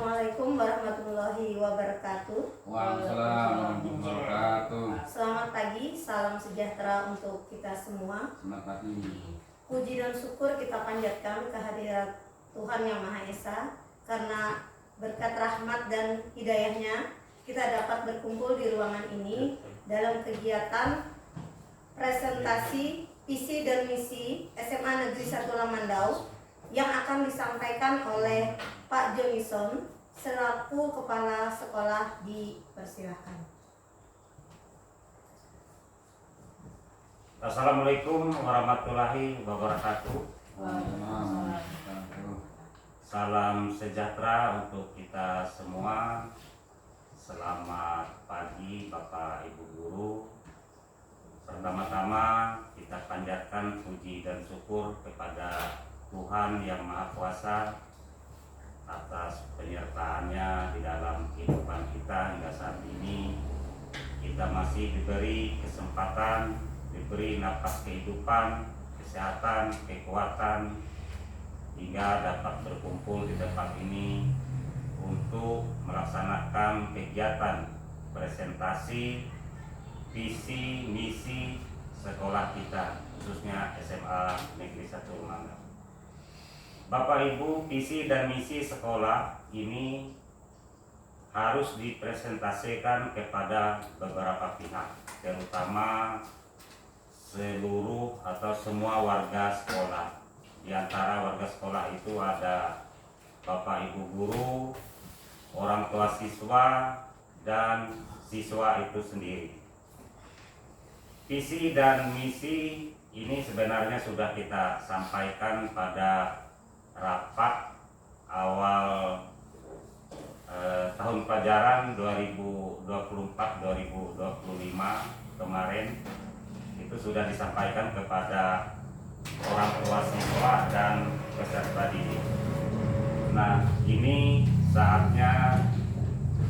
Assalamualaikum warahmatullahi wabarakatuh. Waalaikumsalam warahmatullahi wabarakatuh. Selamat pagi, salam sejahtera untuk kita semua. Selamat pagi. Puji dan syukur kita panjatkan kehadirat Tuhan Yang Maha Esa, karena berkat rahmat dan hidayahnya kita dapat berkumpul di ruangan ini dalam kegiatan presentasi visi dan misi SMA Negeri 1 Lamandau yang akan disampaikan oleh Pak Jonison selaku Kepala Sekolah. Dipersilakan. Assalamualaikum warahmatullahi wabarakatuh. Salam sejahtera untuk kita semua. Selamat pagi Bapak Ibu Guru. Pertama-tama kita panjatkan puji dan syukur kepada Tuhan Yang Maha Kuasa atas penyertaannya di dalam kehidupan kita hingga saat ini. Kita masih diberi kesempatan, diberi napas kehidupan, kesehatan, kekuatan, hingga dapat berkumpul di tempat ini untuk melaksanakan kegiatan presentasi visi misi sekolah kita, khususnya SMA Negeri 1 Lamandau. Bapak Ibu, visi dan misi sekolah ini harus dipresentasikan kepada beberapa pihak, terutama seluruh atau semua warga sekolah. Di antara warga sekolah itu ada Bapak Ibu guru, orang tua siswa, dan siswa itu sendiri. Visi dan misi ini sebenarnya sudah kita sampaikan pada rapat awal tahun pelajaran 2024-2025 kemarin. Itu sudah disampaikan kepada orang tua siswa dan peserta didik. Nah, ini saatnya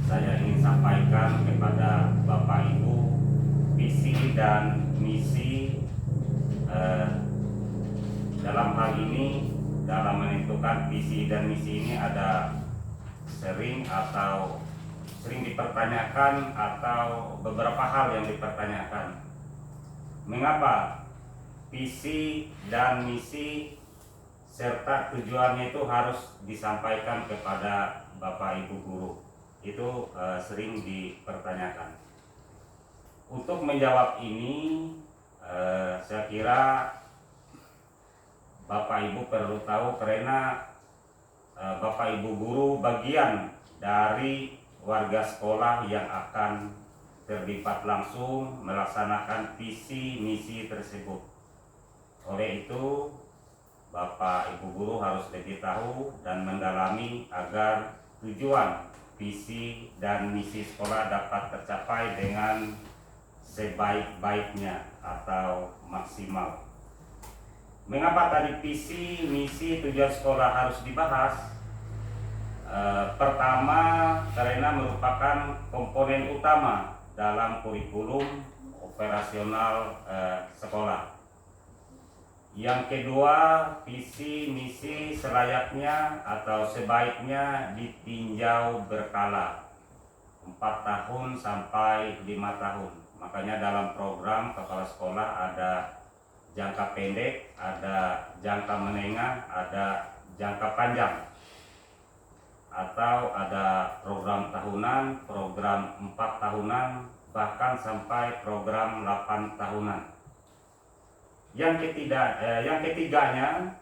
saya ingin sampaikan kepada Bapak Ibu visi dan misi dalam hal ini. Dalam menentukan visi dan misi ini ada sering dipertanyakan atau beberapa hal yang dipertanyakan. Mengapa visi dan misi serta tujuannya itu harus disampaikan kepada Bapak Ibu guru? Itu sering dipertanyakan. Untuk menjawab ini, saya kira Bapak Ibu perlu tahu, karena Bapak Ibu guru bagian dari warga sekolah yang akan terlibat langsung melaksanakan visi misi tersebut. Oleh itu, Bapak Ibu guru harus lebih tahu dan mendalami agar tujuan visi dan misi sekolah dapat tercapai dengan sebaik-baiknya atau maksimal. Mengapa tadi visi, misi, tujuan sekolah harus dibahas? Pertama, karena merupakan komponen utama dalam kurikulum operasional sekolah. Yang kedua, visi, misi selayaknya atau sebaiknya ditinjau berkala 4 tahun sampai 5 tahun. Makanya dalam program kepala sekolah ada jangka pendek, ada jangka menengah, ada jangka panjang, atau ada program tahunan, program 4 tahunan, bahkan sampai program 8 tahunan. Yang ketiganya,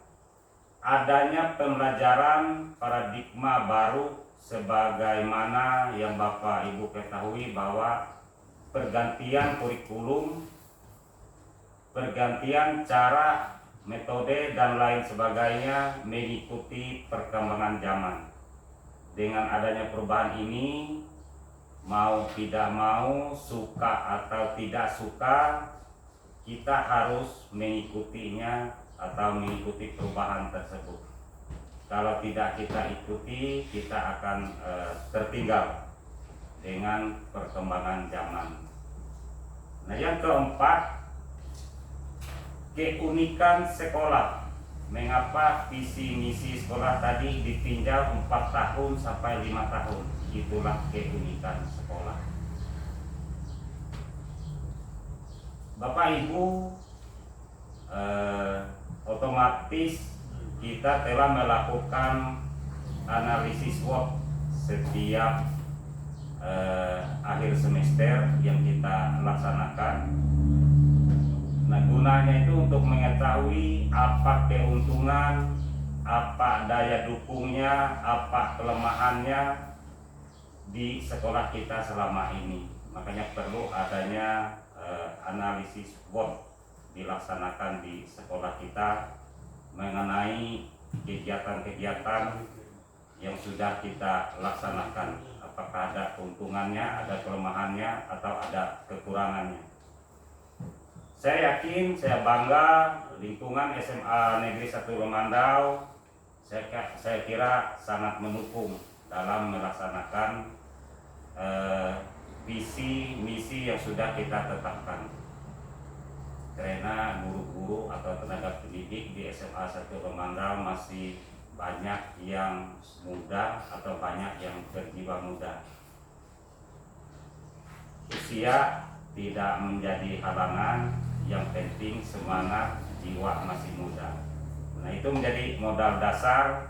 adanya pembelajaran paradigma baru, sebagaimana yang Bapak Ibu ketahui bahwa pergantian kurikulum, pergantian cara, metode, dan lain sebagainya mengikuti perkembangan zaman. Dengan adanya perubahan ini, mau tidak mau, suka atau tidak suka, kita harus mengikutinya atau mengikuti perubahan tersebut. Kalau tidak kita ikuti, kita akan tertinggal dengan perkembangan zaman. Nah, yang keempat, keunikan sekolah. mengapa visi misi sekolah tadi ditinjau 4 tahun sampai 5 tahun. Itulah keunikan sekolah. Bapak Ibu, otomatis kita telah melakukan analisis SWOT setiap akhir semester yang kita laksanakan. Nah, gunanya itu untuk mengetahui apa keuntungan, apa daya dukungnya, apa kelemahannya di sekolah kita selama ini. Makanya perlu adanya analisis SWOT dilaksanakan di sekolah kita mengenai kegiatan-kegiatan yang sudah kita laksanakan. Apakah ada keuntungannya, ada kelemahannya, atau ada kekurangannya. Saya yakin, saya bangga lingkungan SMA Negeri 1 Lemandau. Saya kira sangat mendukung dalam melaksanakan visi misi yang sudah kita tetapkan. Karena guru-guru atau tenaga pendidik di SMA 1 Lemandau masih banyak yang muda atau banyak yang berjiwa muda. Usia tidak menjadi halangan, yang penting semangat, jiwa masih muda. Nah, itu menjadi modal dasar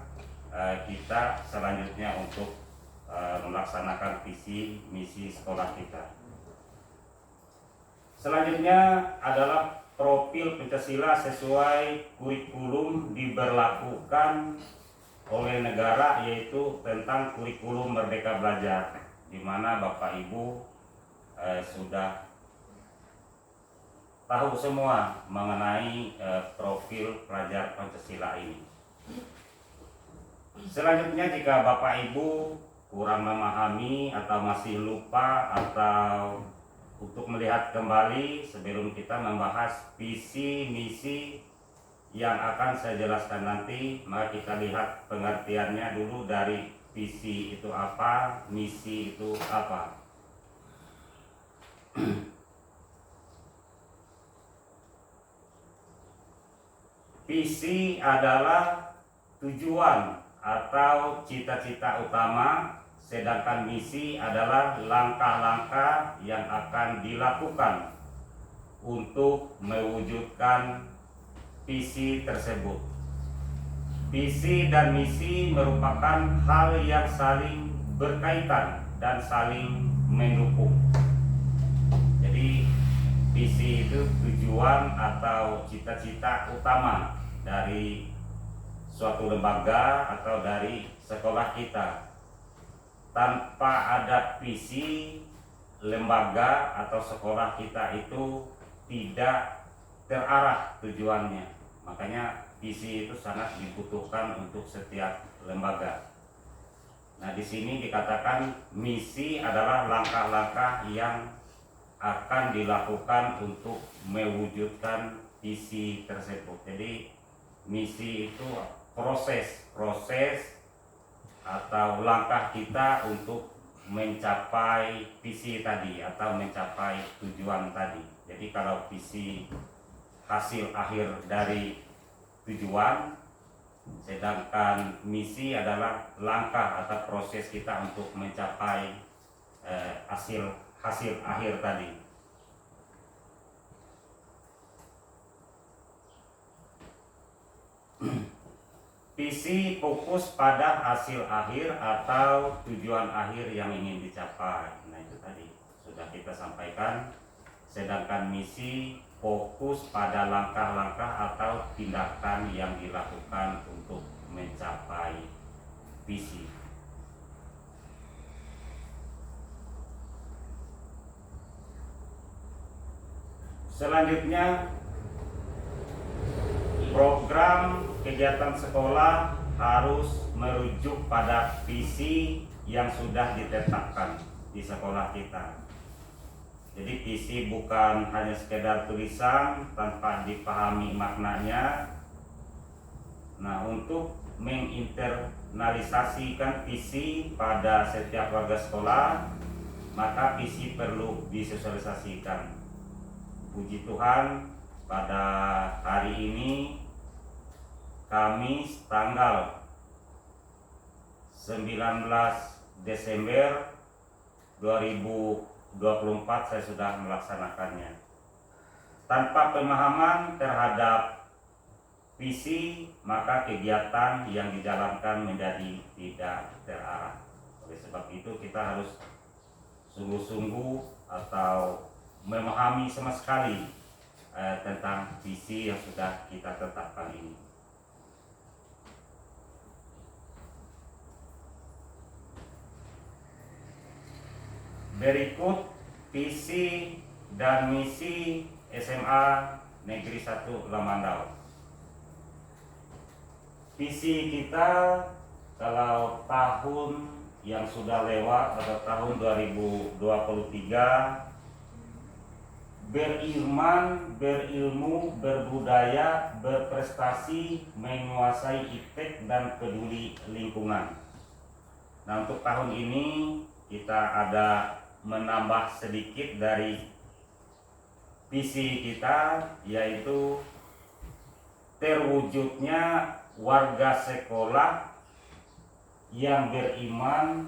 kita selanjutnya untuk melaksanakan visi misi sekolah kita. Selanjutnya adalah profil Pancasila sesuai kurikulum diberlakukan oleh negara, yaitu tentang kurikulum Merdeka Belajar, di mana Bapak Ibu sudah tahu semua mengenai profil pelajar Pancasila ini. Selanjutnya, jika Bapak Ibu kurang memahami atau masih lupa atau untuk melihat kembali sebelum kita membahas visi misi yang akan saya jelaskan nanti, maka kita lihat pengertiannya dulu dari visi itu apa, misi itu apa. Visi adalah tujuan atau cita-cita utama, sedangkan misi adalah langkah-langkah yang akan dilakukan untuk mewujudkan visi tersebut. Visi dan misi merupakan hal yang saling berkaitan dan saling mendukung. Jadi visi itu tujuan atau cita-cita utama dari suatu lembaga atau dari sekolah kita. Tanpa ada visi, lembaga atau sekolah kita itu tidak terarah tujuannya. Makanya visi itu sangat dibutuhkan untuk setiap lembaga. Nah, di sini dikatakan misi adalah langkah-langkah yang akan dilakukan untuk mewujudkan visi tersebut. Jadi misi itu proses atau langkah kita untuk mencapai visi tadi atau mencapai tujuan tadi. Jadi kalau visi hasil akhir dari tujuan, sedangkan misi adalah langkah atau proses kita untuk mencapai hasil akhir tadi. Visi fokus pada hasil akhir atau tujuan akhir yang ingin dicapai. Nah, itu tadi sudah kita sampaikan. Sedangkan misi fokus pada langkah-langkah atau tindakan yang dilakukan untuk mencapai visi. Selanjutnya, program kegiatan sekolah harus merujuk pada visi yang sudah ditetapkan di sekolah kita. Jadi visi bukan hanya sekedar tulisan tanpa dipahami maknanya. Nah, untuk menginternalisasikan visi pada setiap warga sekolah, maka visi perlu disosialisasikan. Puji Tuhan, pada hari ini Kamis tanggal 19 Desember 2024 saya sudah melaksanakannya. Tanpa pemahaman terhadap visi, maka kegiatan yang dijalankan menjadi tidak terarah. Oleh sebab itu kita harus sungguh-sungguh atau memahami sama sekali tentang visi yang sudah kita tetapkan ini. Berikut visi dan misi SMA Negeri 1 Lamandau. Visi kita kalau tahun yang sudah lewat atau tahun 2023, beriman, berilmu, berbudaya, berprestasi, menguasai iptek dan peduli lingkungan. Nah, untuk tahun ini kita ada menambah sedikit dari visi kita, yaitu terwujudnya warga sekolah yang beriman,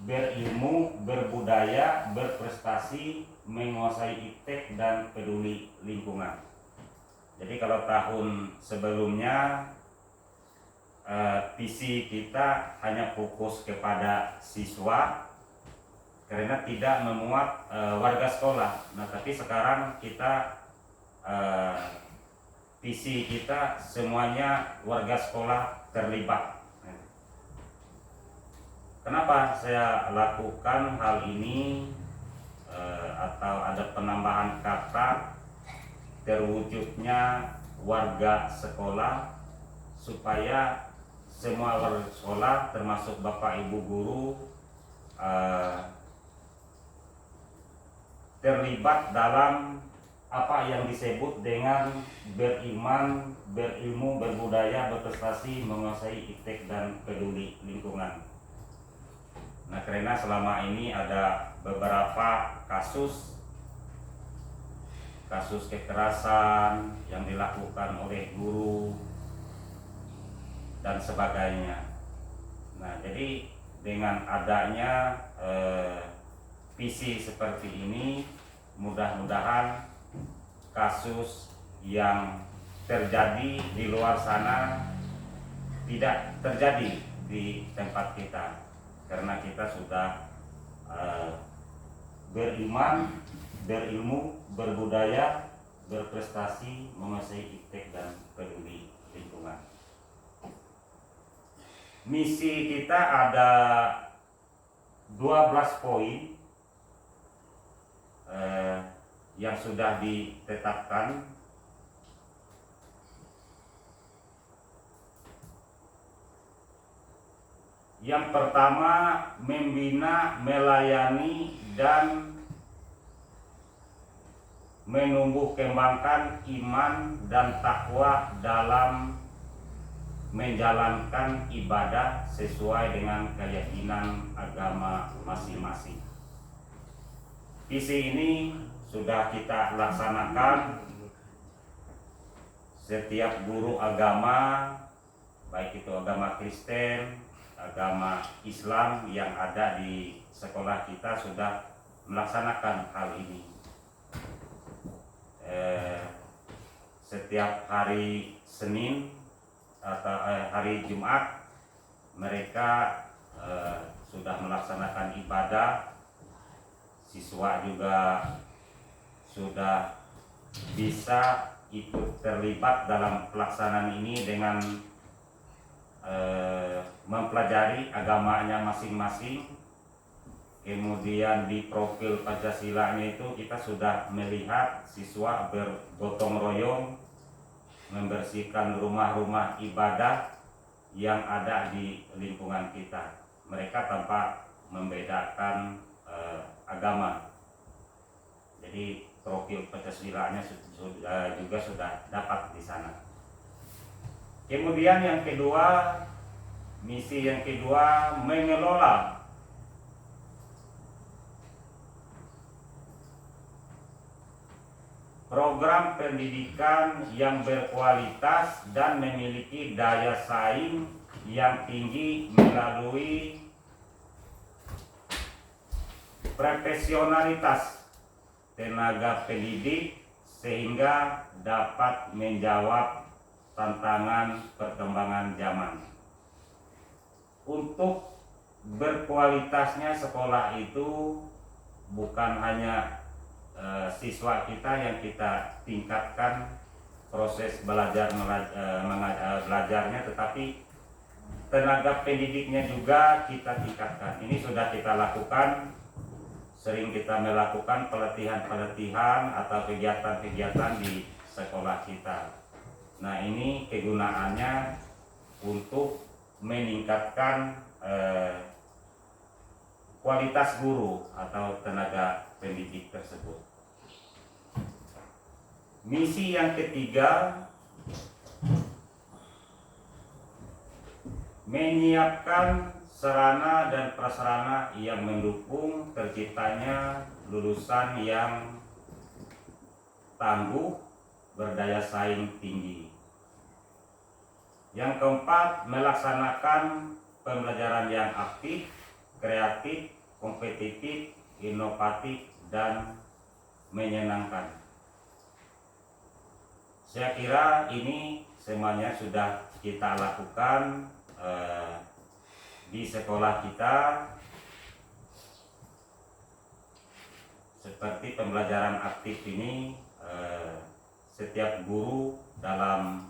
berilmu, berbudaya, berprestasi, menguasai iptek dan peduli lingkungan. Jadi kalau tahun sebelumnya visi kita hanya fokus kepada siswa karena tidak memuat warga sekolah. Nah, tapi sekarang kita visi kita semuanya warga sekolah terlibat. Kenapa saya lakukan hal ini atau ada penambahan kata terwujudnya warga sekolah, supaya semua warga sekolah termasuk Bapak Ibu guru terlibat dalam apa yang disebut dengan beriman, berilmu, berbudaya, berprestasi, menguasai iptek dan peduli lingkungan. Nah, karena selama ini ada beberapa kasus kekerasan yang dilakukan oleh guru dan sebagainya. Nah, jadi dengan adanya visi seperti ini, mudah-mudahan kasus yang terjadi di luar sana tidak terjadi di tempat kita, karena kita sudah beriman, berilmu, berbudaya, berprestasi, menguasai iptek dan peduli lingkungan. Misi kita ada 12 poin yang sudah ditetapkan. Yang pertama, membina, melayani, dan menumbuh kembangkan iman dan takwa dalam menjalankan ibadah sesuai dengan keyakinan agama masing-masing. Visi ini sudah kita laksanakan. Setiap guru agama, baik itu agama Kristen, agama Islam yang ada di sekolah kita sudah melaksanakan hal ini. Setiap hari Senin atau hari Jumat mereka sudah melaksanakan ibadah. Siswa juga sudah bisa ikut terlibat dalam pelaksanaan ini dengan mempelajari agamanya masing-masing. Kemudian di profil Pancasilanya itu kita sudah melihat siswa bergotong royong membersihkan rumah-rumah ibadah yang ada di lingkungan kita. Mereka tanpa membedakan agama. Jadi profil Pancasilanya juga sudah dapat di sana. Kemudian yang kedua, misi yang kedua, mengelola program pendidikan yang berkualitas dan memiliki daya saing yang tinggi melalui profesionalitas tenaga pendidik sehingga dapat menjawab tantangan perkembangan zaman. Untuk berkualitasnya sekolah itu bukan hanya siswa kita yang kita tingkatkan proses belajarnya, tetapi tenaga pendidiknya juga kita tingkatkan. Ini sudah kita lakukan, sering kita melakukan pelatihan-pelatihan atau kegiatan-kegiatan di sekolah kita. Nah, ini kegunaannya untuk meningkatkan kualitas guru atau tenaga pendidik tersebut. Misi yang ketiga, menyiapkan sarana dan prasarana yang mendukung terciptanya lulusan yang tangguh, berdaya saing tinggi. Yang keempat, melaksanakan pembelajaran yang aktif, kreatif, kompetitif, inovatif, dan menyenangkan. Saya kira ini semuanya sudah kita lakukan di sekolah kita, seperti pembelajaran aktif ini. Setiap guru dalam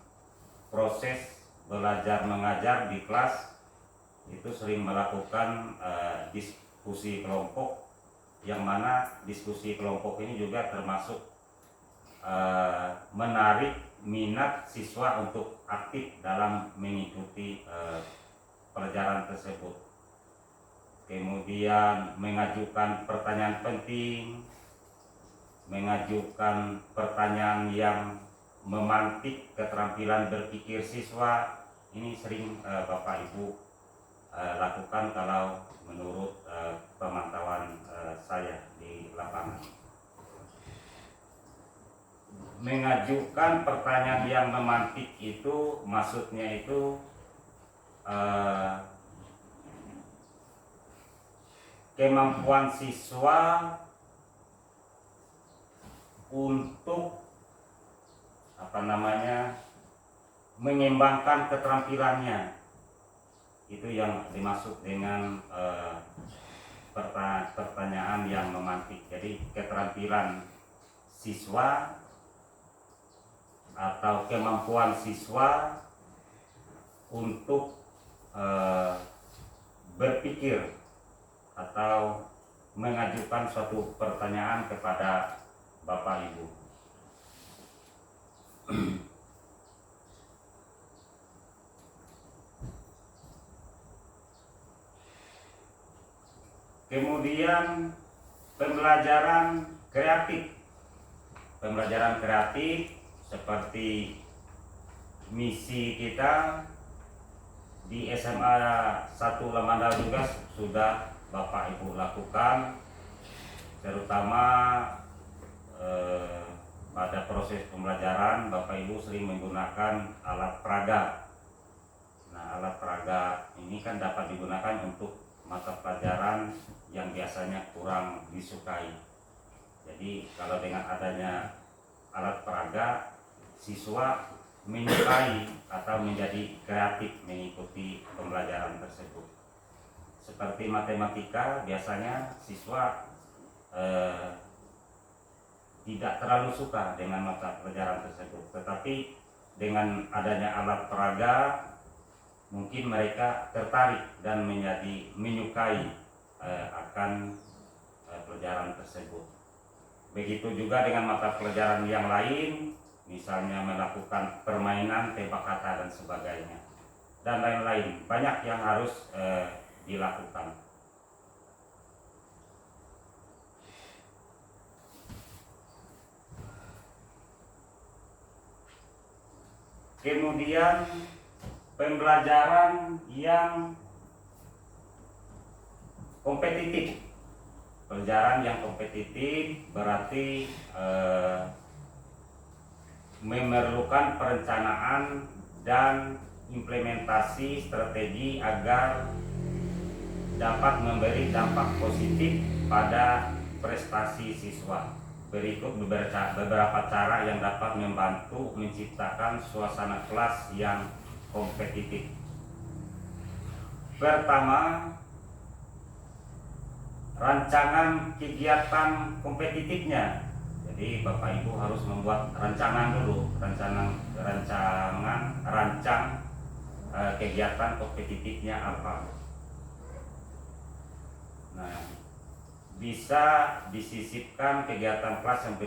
proses belajar mengajar di kelas itu sering melakukan diskusi kelompok, yang mana diskusi kelompok ini juga termasuk menarik minat siswa untuk aktif dalam mengikuti pelajaran tersebut. Kemudian mengajukan pertanyaan penting, mengajukan pertanyaan yang memantik keterampilan berpikir siswa. Ini sering Bapak Ibu lakukan kalau menurut pemantauan saya di lapangan. Mengajukan pertanyaan yang memantik itu maksudnya itu kemampuan siswa untuk mengembangkan keterampilannya. Itu yang dimaksud dengan pertanyaan yang memantik. Jadi keterampilan siswa atau kemampuan siswa untuk berpikir atau mengajukan suatu pertanyaan kepada Bapak Ibu. Kemudian pembelajaran kreatif. Pembelajaran kreatif seperti misi kita di SMA 1 Lamandau juga sudah Bapak Ibu lakukan, terutama pada proses pembelajaran Bapak Ibu sering menggunakan alat peraga. Nah, alat peraga ini kan dapat digunakan untuk mata pelajaran yang biasanya kurang disukai. Jadi kalau dengan adanya alat peraga, siswa menyukai atau menjadi kreatif mengikuti pembelajaran tersebut. Seperti matematika, biasanya siswa tidak terlalu suka dengan mata pelajaran tersebut, tetapi dengan adanya alat peraga mungkin mereka tertarik dan menjadi menyukai akan pelajaran tersebut. Begitu juga dengan mata pelajaran yang lain, misalnya melakukan permainan, tebak kata dan sebagainya, dan lain-lain. Banyak yang harus dilakukan. Kemudian pembelajaran yang kompetitif. Pelajaran yang kompetitif berarti memerlukan perencanaan dan implementasi strategi agar dapat memberi dampak positif pada prestasi siswa. Berikut beberapa cara yang dapat membantu menciptakan suasana kelas yang kompetitif. Pertama, rancangan kegiatan kompetitifnya. Jadi Bapak Ibu harus membuat rancangan dulu, rancang kegiatan kompetitifnya apa. Nah, bisa disisipkan kegiatan kelas yang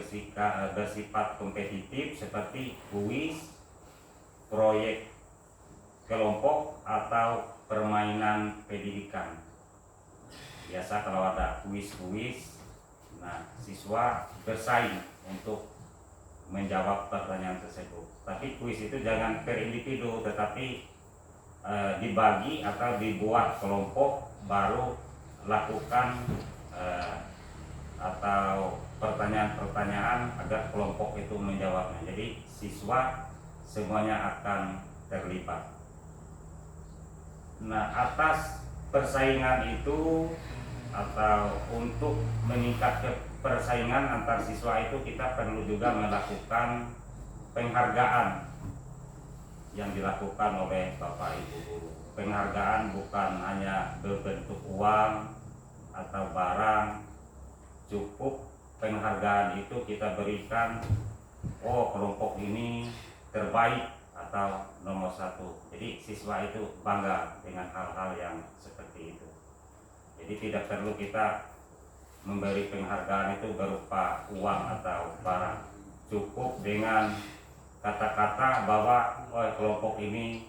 bersifat kompetitif seperti kuis, proyek kelompok, atau permainan pendidikan. Biasa kalau ada kuis-kuis, nah siswa bersaing untuk menjawab pertanyaan tersebut. Tapi kuis itu jangan per individu, tetapi dibagi atau dibuat kelompok, baru lakukan atau pertanyaan-pertanyaan agar kelompok itu menjawabnya. Jadi siswa semuanya akan terlibat. Nah, atas persaingan itu atau untuk meningkatkan persaingan antar siswa itu, kita perlu juga melakukan penghargaan yang dilakukan oleh Bapak Ibu guru. Penghargaan bukan hanya berbentuk uang atau barang, cukup penghargaan itu kita berikan, oh kelompok ini terbaik atau nomor 1. Jadi siswa itu bangga dengan hal-hal yang seperti itu. Jadi tidak perlu kita memberi penghargaan itu berupa uang atau barang, cukup dengan kata-kata bahwa oh kelompok ini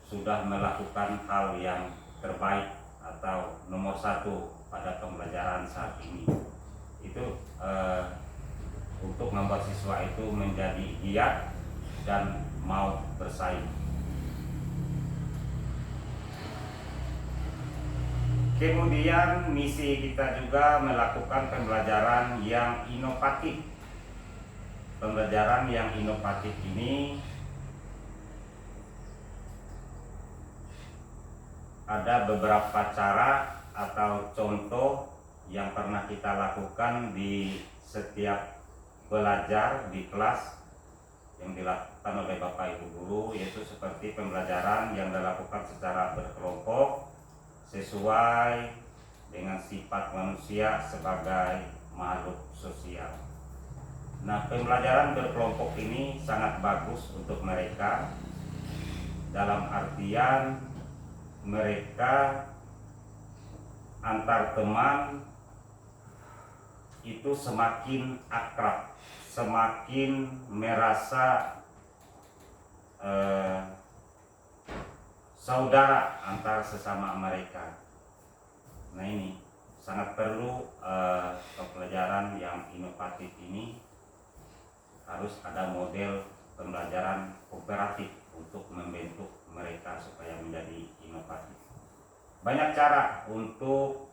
sudah melakukan hal yang terbaik atau nomor 1 pada pembelajaran saat ini. Itu untuk membuat siswa itu menjadi giat dan mau bersaing. Kemudian misi kita juga melakukan pembelajaran yang inovatif. Pembelajaran yang inovatif ini ada beberapa cara atau contoh yang pernah kita lakukan di setiap belajar di kelas yang dilakukan oleh Bapak Ibu guru, yaitu seperti pembelajaran yang dilakukan secara berkelompok sesuai dengan sifat manusia sebagai makhluk sosial. Nah, pembelajaran berkelompok ini sangat bagus untuk mereka, dalam artian mereka antar teman itu semakin akrab, semakin merasa saudara antar sesama mereka. Nah, ini sangat perlu pembelajaran yang inovatif ini. Harus ada model pembelajaran kooperatif untuk membentuk mereka supaya menjadi inovatif. Banyak cara untuk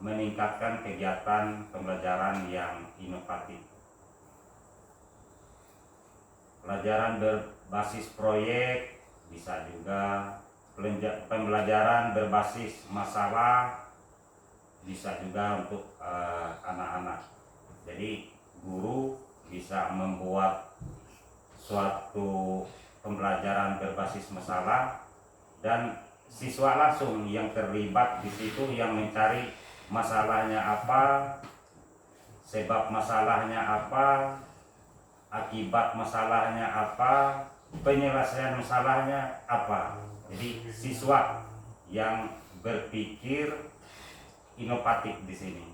meningkatkan kegiatan pembelajaran yang inovatif. Pelajaran berbasis proyek, bisa juga pembelajaran berbasis masalah, bisa juga untuk anak-anak. Jadi guru bisa membuat suatu pembelajaran berbasis masalah dan siswa langsung yang terlibat di situ, yang mencari masalahnya apa, sebab masalahnya apa, akibat masalahnya apa, penyelesaian masalahnya apa. Jadi siswa yang berpikir inovatif di sini.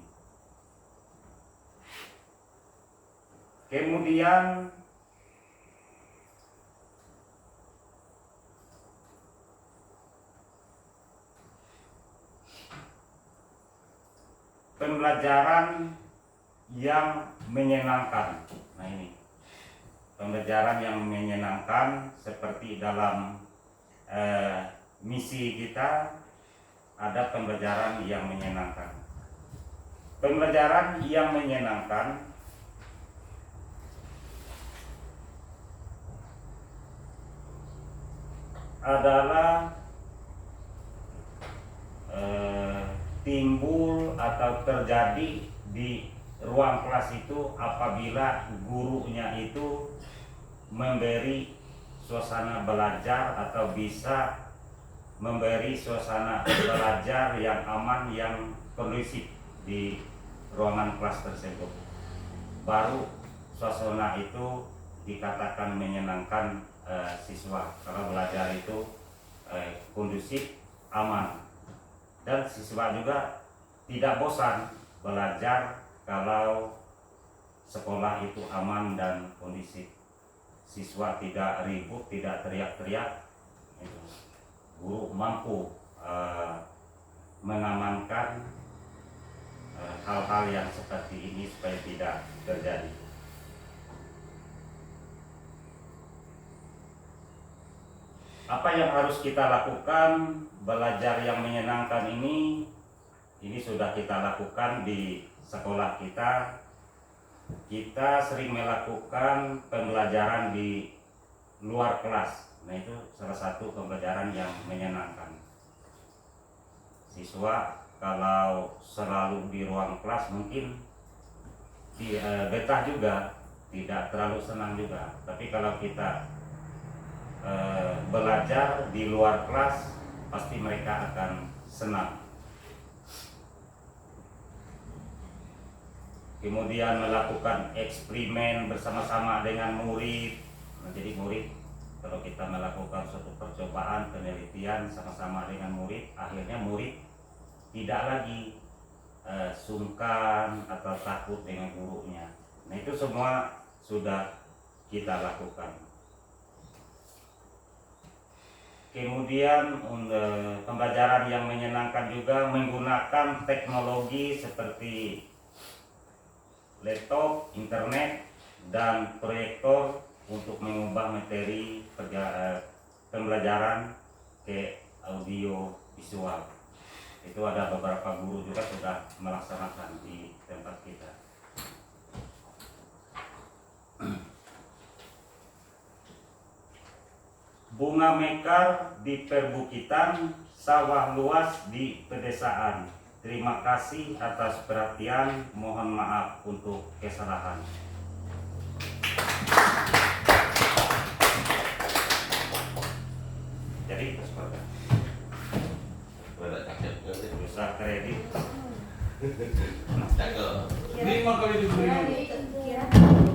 Kemudian pembelajaran yang menyenangkan. Nah, ini pembelajaran yang menyenangkan seperti dalam misi kita ada pembelajaran yang menyenangkan. Pembelajaran yang menyenangkan adalah timbul atau terjadi di ruang kelas itu apabila gurunya itu memberi suasana belajar atau bisa memberi suasana belajar yang aman, yang kondusif di ruangan kelas tersebut. Baru suasana itu dikatakan menyenangkan siswa. Kalau belajar itu kondusif, aman, dan siswa juga tidak bosan belajar kalau sekolah itu aman dan kondusif. Siswa tidak ribut, tidak teriak-teriak. Guru mampu mengamankan hal-hal yang seperti ini supaya tidak terjadi. Apa yang harus kita lakukan? Belajar yang menyenangkan ini sudah kita lakukan di sekolah kita. Kita sering melakukan pembelajaran di luar kelas. Nah, itu salah satu pembelajaran yang menyenangkan. Siswa kalau selalu di ruang kelas mungkin betah juga, tidak terlalu senang juga. Tapi kalau kita belajar di luar kelas, pasti mereka akan senang. Kemudian melakukan eksperimen bersama-sama dengan murid. Nah, jadi murid, kalau kita melakukan suatu percobaan penelitian sama-sama dengan murid, akhirnya murid tidak lagi sungkan atau takut dengan gurunya. Nah, itu semua sudah kita lakukan. Kemudian pembelajaran yang menyenangkan juga menggunakan teknologi seperti laptop, internet, dan proyektor untuk mengubah materi pembelajaran ke audio visual. Itu ada beberapa guru juga sudah melaksanakan di tempat kita. Bunga mekar di perbukitan, sawah luas di pedesaan. Terima kasih atas perhatian, mohon maaf untuk kesalahan. Jadi seperti bisa kredit. Ini mah kali diberi.